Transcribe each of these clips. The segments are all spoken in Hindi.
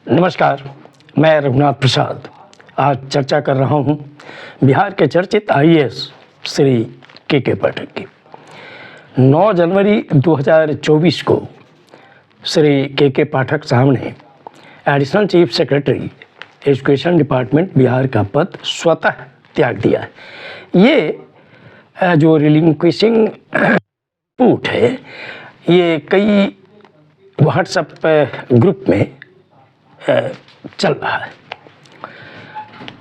नमस्कार, मैं रघुनाथ प्रसाद आज चर्चा कर रहा हूं बिहार के चर्चित आईएएस श्री के पाठक की। 9 जनवरी 2024 को श्री के पाठक साहब ने additional chief secretary education department Bihar का पद स्वतः त्याग दिया है। ये जो रिलिंक्विशिंग रिपोर्ट है, ये कई व्हाट्सएप ग्रुप में चल रहा है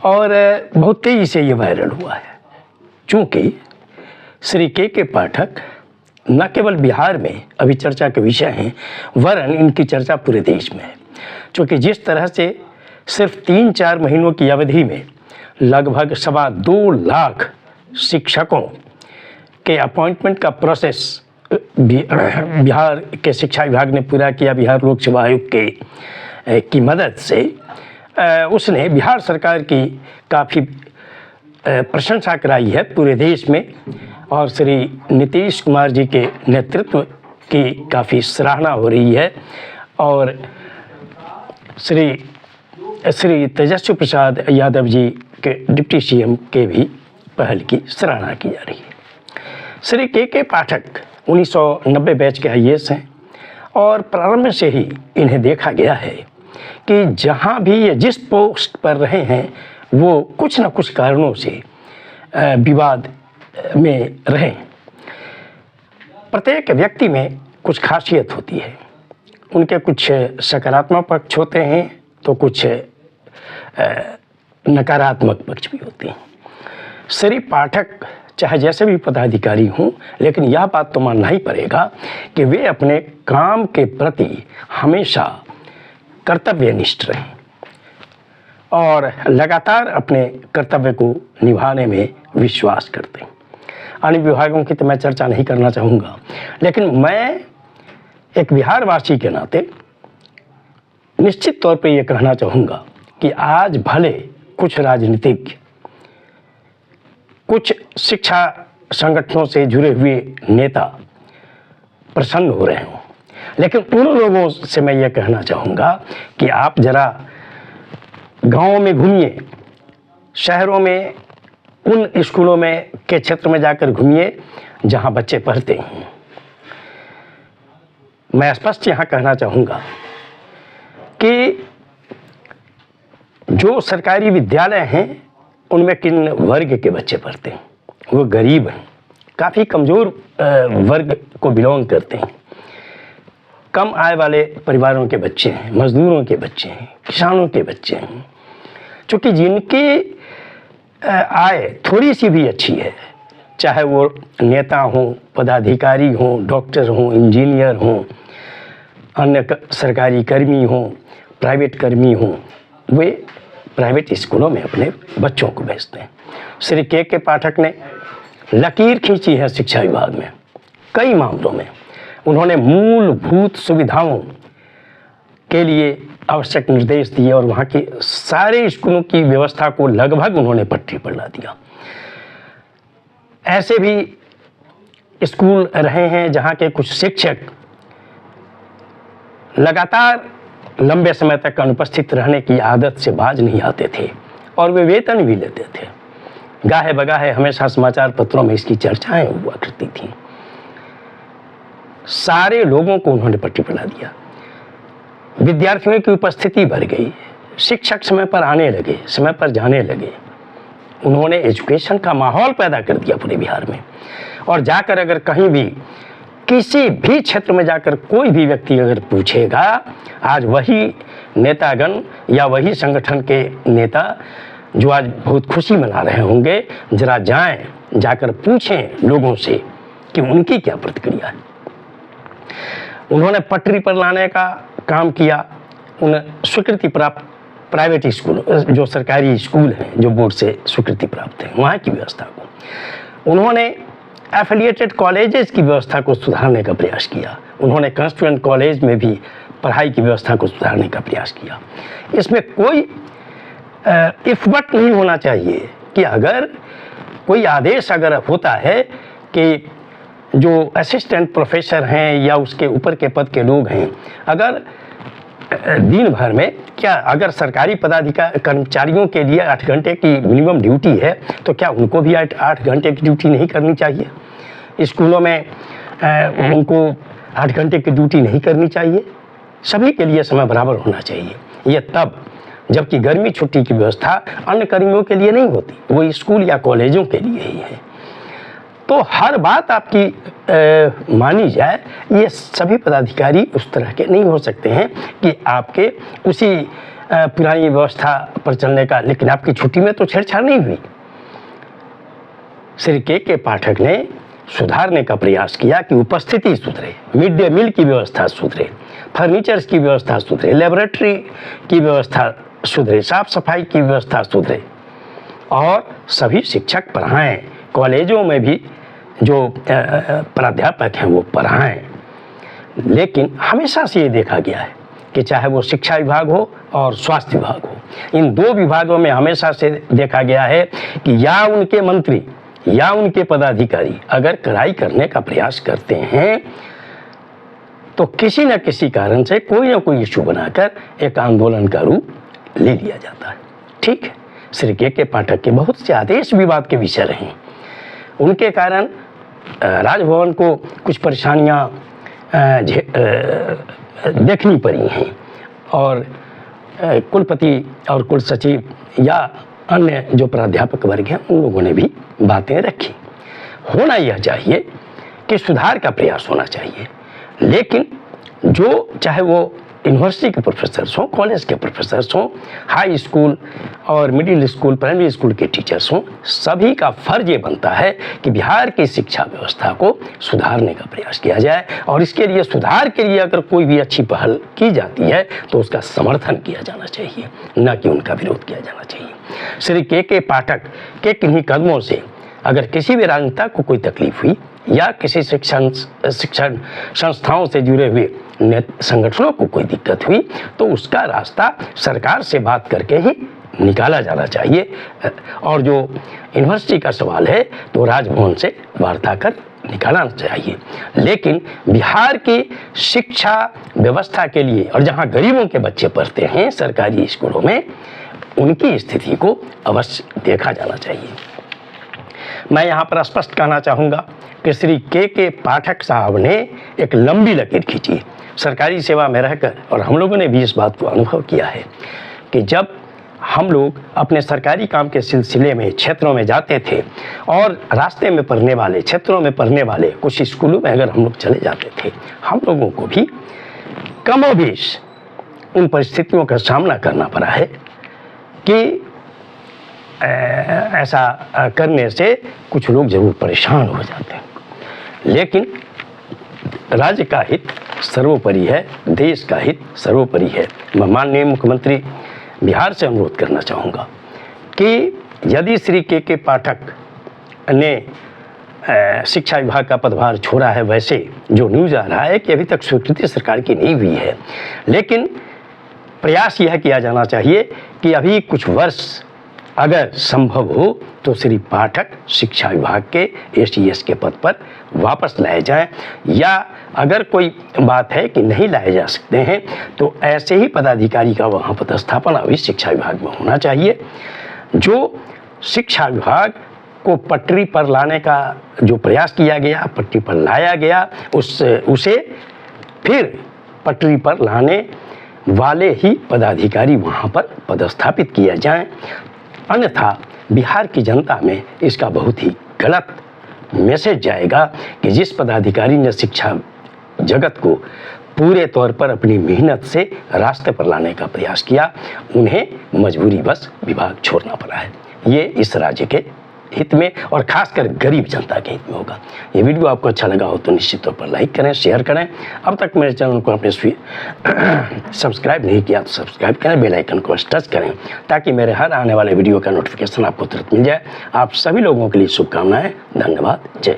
और बहुत तेज़ी से ये वायरल हुआ है, चूँकि श्री के पाठक न केवल बिहार में अभी चर्चा के विषय हैं, वरन इनकी चर्चा पूरे देश में है। चूँकि जिस तरह से सिर्फ 3-4 महीनों की अवधि में लगभग 2.25 लाख शिक्षकों के अपॉइंटमेंट का प्रोसेस बिहार के शिक्षा विभाग ने पूरा किया, बिहार लोक सेवा आयोग की मदद से उसने बिहार सरकार की काफ़ी प्रशंसा कराई है पूरे देश में और श्री नीतीश कुमार जी के नेतृत्व की काफ़ी सराहना हो रही है और श्री तेजस्वी प्रसाद यादव जी के डिप्टी सीएम के भी पहल की सराहना की जा रही है। श्री के पाठक 1990 बैच के आईएएस हैं और प्रारंभ से ही इन्हें देखा गया है कि जहां भी ये जिस पोस्ट पर रहे हैं वो कुछ न कुछ कारणों से विवाद में रहें। प्रत्येक व्यक्ति में कुछ खासियत होती है, उनके कुछ सकारात्मक पक्ष होते हैं तो कुछ नकारात्मक पक्ष भी होते हैं। श्री पाठक चाहे जैसे भी पदाधिकारी हों, लेकिन यह बात तो मानना ही पड़ेगा कि वे अपने काम के प्रति हमेशा कर्तव्यनिष्ठ रहें और लगातार अपने कर्तव्य को निभाने में विश्वास करते हैं। अन्य विभागों की तो मैं चर्चा नहीं करना चाहूँगा, लेकिन मैं एक बिहारवासी के नाते निश्चित तौर पे ये कहना चाहूँगा कि आज भले कुछ राजनीतिज्ञ, कुछ शिक्षा संगठनों से जुड़े हुए नेता प्रसन्न हो रहे हों, लेकिन उन लोगों से मैं ये कहना चाहूँगा कि आप ज़रा गाँव में घूमिए, शहरों में उन स्कूलों में के क्षेत्र में जाकर घूमिए जहाँ बच्चे पढ़ते हैं। मैं स्पष्ट यहाँ कहना चाहूँगा कि जो सरकारी विद्यालय हैं उनमें किन वर्ग के बच्चे पढ़ते हैं। वो गरीब हैं, काफ़ी कमज़ोर वर्ग को बिलोंग करते हैं, कम आय वाले परिवारों के बच्चे हैं, मजदूरों के बच्चे हैं, किसानों के बच्चे हैं। चूँकि जिनकी आय थोड़ी सी भी अच्छी है, चाहे वो नेता हों, पदाधिकारी हों, डॉक्टर हों, इंजीनियर हों, अन्य सरकारी कर्मी हों, प्राइवेट कर्मी हों, वे प्राइवेट स्कूलों में अपने बच्चों को भेजते हैं। श्री के पाठक ने लकीर खींची है शिक्षा विभाग में कई मामलों में। उन्होंने मूलभूत सुविधाओं के लिए आवश्यक निर्देश दिए और वहाँ के सारे स्कूलों की व्यवस्था को लगभग उन्होंने पटरी पर ला दिया। ऐसे भी स्कूल रहे हैं जहाँ के कुछ शिक्षक लगातार लंबे समय तक अनुपस्थित रहने की आदत से बाज नहीं आते थे और वे वेतन भी लेते थे। गाहे बगाहे हमेशा समाचार पत्रों में इसकी चर्चाएं हुआ करती थी। सारे लोगों को उन्होंने पट्टी पर ला दिया। विद्यार्थियों की उपस्थिति बढ़ गई, शिक्षक समय पर आने लगे, समय पर जाने लगे। उन्होंने एजुकेशन का माहौल पैदा कर दिया पूरे बिहार में। और जाकर अगर कहीं भी किसी भी क्षेत्र में जाकर कोई भी व्यक्ति अगर पूछेगा, आज वही नेतागण या वही संगठन के नेता जो आज बहुत खुशी मना रहे होंगे, जरा जाएं, जाकर पूछें लोगों से कि उनकी क्या प्रतिक्रिया है। उन्होंने पटरी पर लाने का काम किया उन स्वीकृति प्राप्त प्राइवेट स्कूल, जो सरकारी स्कूल हैं, जो बोर्ड से स्वीकृति प्राप्त हैं, वहाँ की व्यवस्था को। उन्होंने एफिलिएटेड कॉलेजेस की व्यवस्था को सुधारने का प्रयास किया। उन्होंने कंस्टिट्यूएंट कॉलेज में भी पढ़ाई की व्यवस्था को सुधारने का प्रयास किया। इसमें कोई इफ बट नहीं होना चाहिए कि अगर कोई आदेश अगर होता है कि जो असिस्टेंट प्रोफेसर हैं या उसके ऊपर के पद के लोग हैं, अगर दिन भर में क्या अगर सरकारी पदाधिकारी कर्मचारियों के लिए 8 घंटे की मिनिमम ड्यूटी है तो क्या उनको भी 8 घंटे की ड्यूटी नहीं करनी चाहिए? स्कूलों में उनको 8 घंटे की ड्यूटी नहीं करनी चाहिए? सभी के लिए समय बराबर होना चाहिए। ये तब जबकि गर्मी छुट्टी की व्यवस्था अन्य कर्मियों के लिए नहीं होती, वो स्कूल या कॉलेजों के लिए ही है। तो हर बात आपकी मानी जाए, ये सभी पदाधिकारी उस तरह के नहीं हो सकते हैं कि आपके उसी पुरानी व्यवस्था पर चलने का। लेकिन आपकी छुट्टी में तो छेड़छाड़ नहीं हुई। श्री के पाठक ने सुधारने का प्रयास किया कि उपस्थिति सुधरे, मिड डे मील की व्यवस्था सुधरे, फर्नीचर्स की व्यवस्था सुधरे, लेबोरेटरी की व्यवस्था सुधरे, साफ सफाई की व्यवस्था सुधरे और सभी शिक्षक पढ़ाएं। कॉलेजों में भी जो प्राध्यापक हैं वो पढ़ाएं। लेकिन हमेशा से ये देखा गया है कि चाहे वो शिक्षा विभाग हो और स्वास्थ्य विभाग हो, इन दो विभागों में हमेशा से देखा गया है कि या उनके मंत्री या उनके पदाधिकारी अगर कड़ाई करने का प्रयास करते हैं तो किसी न किसी कारण से कोई ना कोई इशू बनाकर एक आंदोलन का रूप ले लिया जाता है। ठीक है, श्री के पाठक के बहुत से आदेश विवाद के विषय रहे। उनके कारण राजभवन को कुछ परेशानियां देखनी पड़ी हैं और कुलपति और कुल सचिव या अन्य जो प्राध्यापक वर्ग हैं उन लोगों ने भी बातें रखी। होना यह चाहिए कि सुधार का प्रयास होना चाहिए, लेकिन जो चाहे वो यूनिवर्सिटी के प्रोफेसर्स हों, कॉलेज के प्रोफेसर्स हों, हाई स्कूल और मिडिल स्कूल, प्राइमरी स्कूल के टीचर्स हों, सभी का फर्ज ये बनता है कि बिहार की शिक्षा व्यवस्था को सुधारने का प्रयास किया जाए और इसके लिए सुधार के लिए अगर कोई भी अच्छी पहल की जाती है तो उसका समर्थन किया जाना चाहिए, न कि उनका विरोध किया जाना चाहिए। श्री के पाठक के किन्हीं कदमों से अगर किसी भी राजनेता को कोई तकलीफ हुई या किसी शिक्षण संस्थाओं से जुड़े हुए संगठनों को कोई दिक्कत हुई तो उसका रास्ता सरकार से बात करके ही निकाला जाना चाहिए। और जो यूनिवर्सिटी का सवाल है तो राजभवन से वार्ता कर निकालना चाहिए। लेकिन बिहार की शिक्षा व्यवस्था के लिए और जहां गरीबों के बच्चे पढ़ते हैं सरकारी स्कूलों में, उनकी स्थिति को अवश्य देखा जाना चाहिए। मैं यहाँ पर स्पष्ट कहना चाहूँगा कि श्री के पाठक साहब ने एक लंबी लकीर खींची सरकारी सेवा में रहकर, और हम लोगों ने भी इस बात को अनुभव किया है कि जब हम लोग अपने सरकारी काम के सिलसिले में क्षेत्रों में जाते थे और रास्ते में पढ़ने वाले, क्षेत्रों में पढ़ने वाले कुछ स्कूलों में अगर हम लोग चले जाते थे, हम लोगों को भी कमोबेश उन परिस्थितियों का सामना करना पड़ा है कि ऐसा करने से कुछ लोग जरूर परेशान हो जाते हैं। लेकिन राज्य का हित सर्वोपरि है, देश का हित सर्वोपरि है। मैं माननीय मुख्यमंत्री बिहार से अनुरोध करना चाहूँगा कि यदि श्री के पाठक ने शिक्षा विभाग का पदभार छोड़ा है, वैसे जो न्यूज़ आ रहा है कि अभी तक स्वीकृति सरकार की नहीं हुई है, लेकिन प्रयास यह किया जाना चाहिए कि अभी कुछ वर्ष अगर संभव हो तो श्री पाठक शिक्षा विभाग के एसीएस के पद पर वापस लाए जाएं, या अगर कोई बात है कि नहीं लाए जा सकते हैं तो ऐसे ही पदाधिकारी का वहाँ पदस्थापना भी शिक्षा विभाग में होना चाहिए। जो शिक्षा विभाग को पटरी पर लाने का जो प्रयास किया गया, पटरी पर लाया गया, उसे फिर पटरी पर लाने वाले ही पदाधिकारी वहाँ पर पदस्थापित किया जाएं। अन्यथा बिहार की जनता में इसका बहुत ही गलत मैसेज जाएगा कि जिस पदाधिकारी ने शिक्षा जगत को पूरे तौर पर अपनी मेहनत से रास्ते पर लाने का प्रयास किया, उन्हें मजबूरीवश विभाग छोड़ना पड़ा है। ये इस राज्य के हित में और खासकर गरीब जनता के हित में होगा। ये वीडियो आपको अच्छा लगा हो तो निश्चित तौर पर लाइक करें, शेयर करें। अब तक मेरे चैनल को आपने सब्सक्राइब नहीं किया तो सब्सक्राइब करें, बेल आइकन को टच करें ताकि मेरे हर आने वाले वीडियो का नोटिफिकेशन आपको तुरंत मिल जाए। आप सभी लोगों के लिए शुभकामनाएं। धन्यवाद। जय